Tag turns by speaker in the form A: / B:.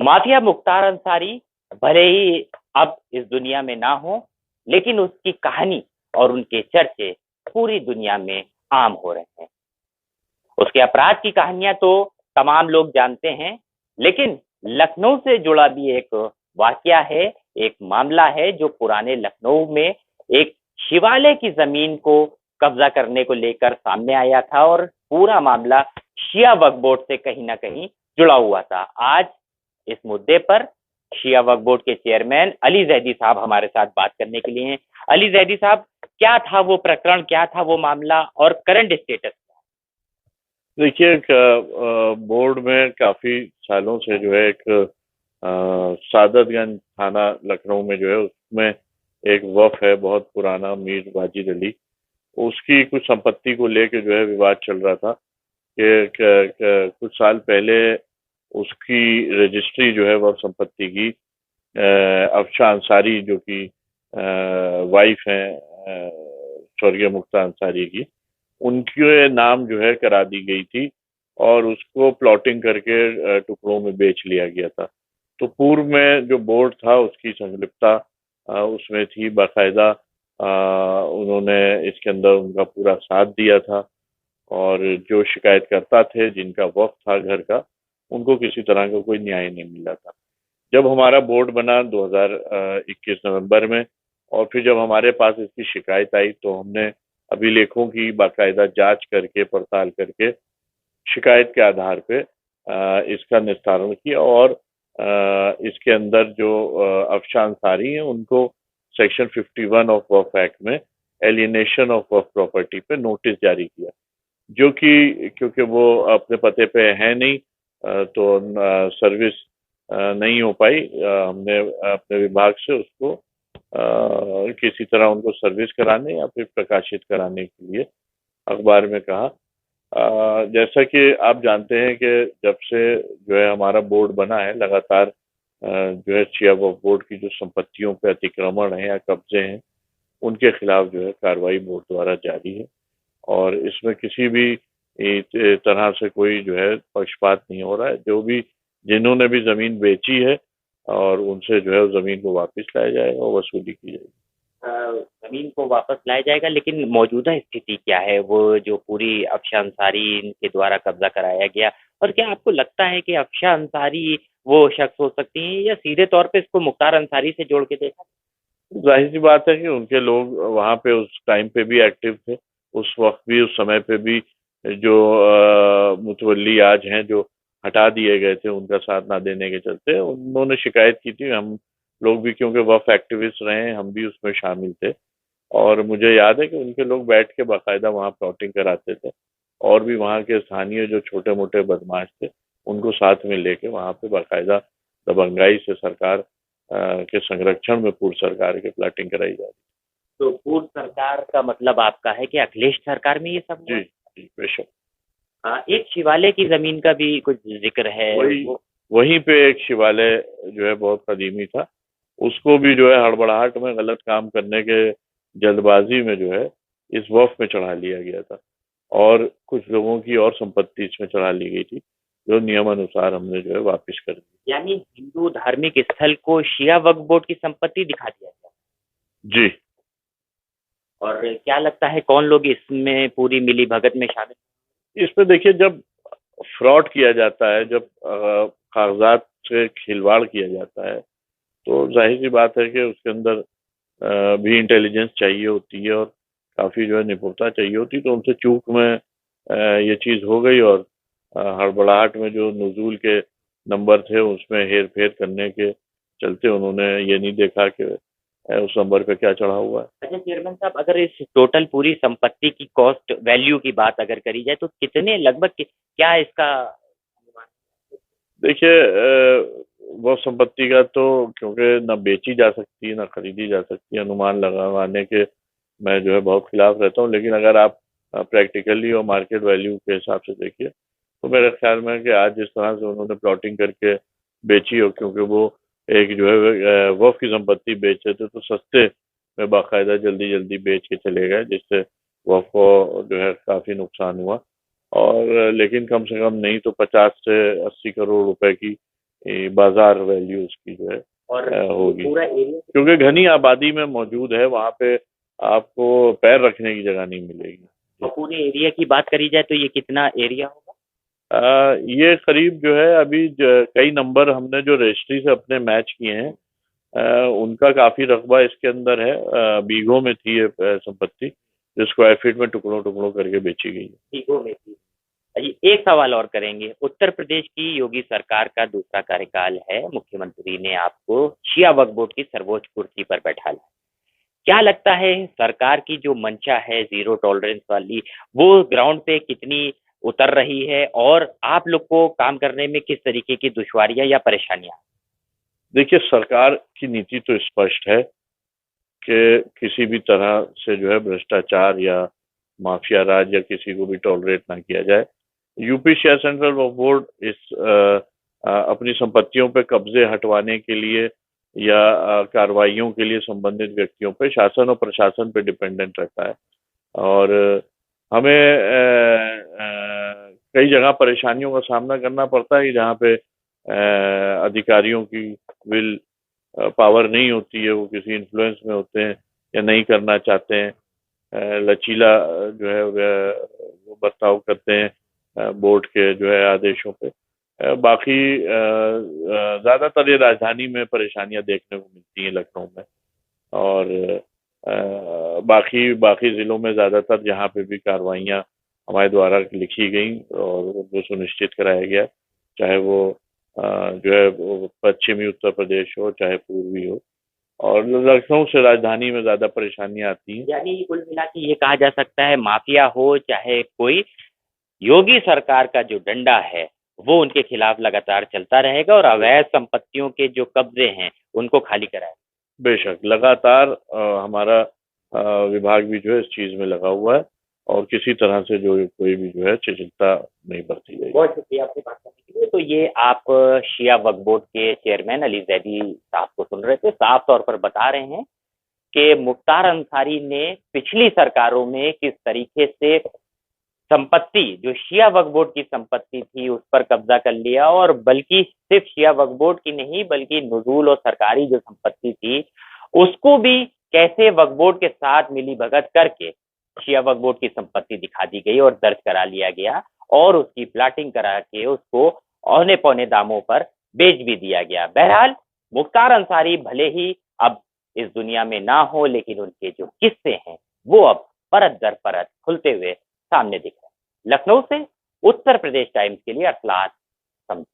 A: Mafia Mukhtar Ansari भले ही अब इस दुनिया में ना हो, लेकिन उसकी कहानी और उनके चर्चे पूरी दुनिया में आम हो रहे हैं। उसके अपराध की कहानियां तो तमाम लोग जानते हैं, लेकिन लखनऊ से जुड़ा भी एक वाकया है, एक मामला है जो पुराने लखनऊ में एक शिवालय की जमीन को कब्जा करने को लेकर सामने आया था, और पूरा मामला शिया वक्फ बोर्ड से कहीं ना कहीं जुड़ा हुआ था। आज इस मुद्दे पर शिया वक्फ बोर्ड के चेयरमैन अली जैदी साहब हमारे साथ बात करने के लिए हैं। अली जैदी साहब, क्या था वो प्रकरण, क्या था वो मामला, और करंट स्टेटस?
B: देखिए, बोर्ड में काफी सालों से जो है एक सादतगंज थाना लखनऊ में जो है उसमें एक वफ है बहुत पुराना, मीर वाजिद अली। उसकी कुछ संपत्ति को लेके जो है विवाद चल रहा था कि कुछ साल पहले उसकी रजिस्ट्री जो है वह संपत्ति की अफशा अंसारी, जो कि वाइफ हैं स्वर्गीय मुख्तार अंसारी की, उनके नाम जो है करा दी गई थी और उसको प्लॉटिंग करके टुकड़ों में बेच लिया गया था। तो पूर्व में जो बोर्ड था उसकी संलिप्तता उसमें थी बाकायदा। उन्होंने इसके अंदर उनका पूरा साथ दिया था और जो शिकायतकर्ता थे जिनका वक्त था घर का, उनको किसी तरह का कोई न्याय नहीं मिला था। जब हमारा बोर्ड बना 2021 नवंबर में, और फिर जब हमारे पास इसकी शिकायत आई तो हमने अभिलेखों की बाकायदा जांच करके, पड़ताल करके, शिकायत के आधार पे इसका निस्तारण किया और इसके अंदर जो अफशा अंसारी हैं उनको सेक्शन 51 ऑफ वक्फ एक्ट में एलियनेशन ऑफ वक्फ प्रॉपर्टी पे नोटिस जारी किया, जो कि क्योंकि वो अपने पते पे है नहीं, तो सर्विस नहीं हो पाई। हमने अपने विभाग से उसको किसी तरह उनको सर्विस कराने या फिर प्रकाशित कराने के लिए अखबार में कहा। जैसा कि आप जानते हैं कि जब से जो है हमारा बोर्ड बना है, लगातार जो है शिया वक्फ बोर्ड की जो संपत्तियों पे अतिक्रमण है या कब्जे हैं, उनके खिलाफ जो है कार्रवाई बोर्ड द्वारा जारी है और इसमें किसी भी तरह से कोई जो है पक्षपात नहीं हो रहा है। जो भी जिन्होंने भी जमीन बेची है और उनसे जो है उस जमीन को वापस लाया जाएगा और वसूली की जाएगी।
A: जमीन को वापस लाया जाएगा, लेकिन मौजूदा स्थिति क्या है, वो जो पूरी अफशा अंसारी के द्वारा कब्जा कराया गया, और क्या आपको लगता है कि अफशा अंसारी वो शख्स हो सकती हैं, या सीधे तौर पे इसको मुख्तार अंसारी से जोड़ के देखा?
B: जाहिर सी बात है कि उनके लोग वहाँ पे उस टाइम पे भी एक्टिव थे, उस वक्त भी, उस समय पे भी। जो मुतवल्ली आज हैं, जो हटा दिए गए थे उनका साथ ना देने के चलते, उन्होंने शिकायत की थी। हम लोग भी क्योंकि वफ एक्टिविस्ट रहे हैं, हम भी उसमें शामिल थे और मुझे याद है कि उनके लोग बैठ के बाकायदा वहाँ प्लॉटिंग कराते थे और भी वहाँ के स्थानीय जो छोटे मोटे बदमाश थे उनको साथ में लेके वहाँ पे बाकायदा दबंगाई से सरकार के संरक्षण में पूर्व सरकार की प्लॉटिंग कराई जा रही।
A: तो पूर्व सरकार का मतलब आपका है कि अखिलेश सरकार में ये सब हुआ?
B: जी जी, बेशक।
A: एक शिवालय की जमीन का भी कुछ जिक्र है।
B: वहीं पे एक शिवालय जो है बहुत कदीमी था, उसको भी जो है हड़बड़ाहट में गलत काम करने के जल्दबाजी में जो है इस वफ में चढ़ा लिया गया था और कुछ लोगों की और संपत्ति इसमें चढ़ा ली गई थी, जो नियमानुसार हमने जो है वापस कर दी।
A: यानी हिंदू धार्मिक स्थल को शिया वक्फ बोर्ड की संपत्ति दिखा दिया गया?
B: जी।
A: और क्या लगता है कौन लोग इसमें पूरी मिली भगत में शामिल?
B: इसमें देखिए, जब फ्रॉड किया जाता है, जब कागजात से खिलवाड़ किया जाता है, तो जाहिर सी बात है कि उसके अंदर भी इंटेलिजेंस चाहिए होती है और काफ़ी जो है निपुणता चाहिए होती है। तो उनसे चूक में ये चीज़ हो गई और हड़बड़ाहट में जो नुजूल के नंबर थे उसमें हेर फेर करने के चलते उन्होंने ये नहीं देखा कि उस नंबर पे क्या चढ़ा हुआ है।
A: अच्छा चेयरमैन साहब, अगर इस टोटल पूरी संपत्ति की कॉस्ट वैल्यू की बात अगर करी जाए तो कितने लगभग क्या इसका?
B: देखिए, वो संपत्ति का तो क्योंकि ना बेची जा सकती है ना खरीदी जा सकती है, अनुमान लगाने के मैं जो है बहुत खिलाफ रहता हूँ। लेकिन अगर आप प्रैक्टिकली और मार्केट वैल्यू के हिसाब से देखिए तो मेरे ख्याल में कि आज जिस तरह से उन्होंने प्लॉटिंग करके बेची हो, क्योंकि वो एक जो है वफ की संपत्ति बेच रहे थे तो सस्ते में बाकायदा जल्दी जल्दी बेच के चले गए, जिससे वफ को जो है काफ़ी नुकसान हुआ। और लेकिन कम से कम नहीं तो 50 से 80 करोड़ रुपए की बाजार वैल्यू उसकी जो है
A: और
B: होगी,
A: पूरा एरिया,
B: क्योंकि घनी आबादी में मौजूद है, वहाँ पे आपको पैर रखने की जगह नहीं मिलेगी।
A: और पूरे एरिया की बात करी जाए तो ये कितना एरिया होगा?
B: ये करीब जो है अभी कई नंबर हमने जो रजिस्ट्री से अपने मैच किए हैं, उनका काफी रकबा इसके अंदर है। बीघों में थी ये संपत्ति, जो स्क्वायर फीट में टुकड़ों टुकड़ों करके बेची गई है।
A: बीघों में थी। जी, एक सवाल और करेंगे। उत्तर प्रदेश की योगी सरकार का दूसरा कार्यकाल है, मुख्यमंत्री ने आपको शिया वक्फ बोर्ड की सर्वोच्च कुर्सी पर बैठा लिया। क्या लगता है सरकार की जो मंशा है जीरो टॉलरेंस वाली, वो ग्राउंड पे कितनी उतर रही है, और आप लोग को काम करने में किस तरीके की दुश्वारियां या परेशानियां?
B: देखिए, सरकार की नीति तो स्पष्ट है कि किसी भी तरह से जो है भ्रष्टाचार या माफिया राज या किसी को भी टॉलरेट ना किया जाए। यूपी शिया सेंट्रल वक्फ बोर्ड इस अपनी संपत्तियों पे कब्जे हटवाने के लिए या कार्रवाइयों के लिए संबंधित व्यक्तियों पे, शासन और प्रशासन पे डिपेंडेंट रहता है। और हमें कई जगह परेशानियों का सामना करना पड़ता है, जहाँ पे अधिकारियों की विल पावर नहीं होती है, वो किसी इन्फ्लुएंस में होते हैं या नहीं करना चाहते हैं, लचीला जो है वो बर्ताव करते हैं बोर्ड के जो है आदेशों पे। बाकी ज्यादातर ये राजधानी में परेशानियां देखने को मिलती हैं, लखनऊ में। और बाकी बाकी जिलों में ज्यादातर जहाँ पे भी कार्रवाइयाँ हमारे द्वारा लिखी गई और उनको सुनिश्चित कराया गया, चाहे वो जो है वो पश्चिमी उत्तर प्रदेश हो चाहे पूर्वी हो, और लखनऊ से राजधानी में ज्यादा परेशानियां आती हैं।
A: यानी कुल मिला के ये कहा जा सकता है, माफिया हो चाहे कोई, योगी सरकार का जो डंडा है वो उनके खिलाफ लगातार चलता रहेगा और अवैध संपत्तियों के जो कब्जे हैं उनको खाली कराएगा।
B: बेशक, लगातार हमारा विभाग भी जो है इस चीज में लगा हुआ है, और किसी तरह से जो कोई भी जो है चिंता नहीं बरती जाएगी।
A: बहुत शुक्रिया आपसे बात करने के लिए। तो ये आप शिया वक्फ बोर्ड के चेयरमैन अली जैदी साहब को सुन रहे थे। साफ तौर पर बता रहे हैं कि मुख्तार अंसारी ने पिछली सरकारों में किस तरीके से संपत्ति, जो शिया वक्फ बोर्ड की संपत्ति थी, उस पर कब्जा कर लिया, और बल्कि सिर्फ शिया वक्फ बोर्ड की नहीं बल्कि नुजूल और सरकारी जो संपत्ति थी उसको भी कैसे वक्फ बोर्ड के साथ मिली भगत करके शिया वक्फ बोर्ड की संपत्ति दिखा दी गई और दर्ज करा लिया गया, और उसकी प्लाटिंग करा के उसको औने पौने दामों पर बेच भी दिया गया। बहरहाल मुख्तार अंसारी भले ही अब इस दुनिया में ना हो, लेकिन उनके जो किस्से हैं वो अब परत दर परत खुलते हुए सामने दिख रहे हैं। लखनऊ से उत्तर प्रदेश टाइम्स के लिए अरसलान।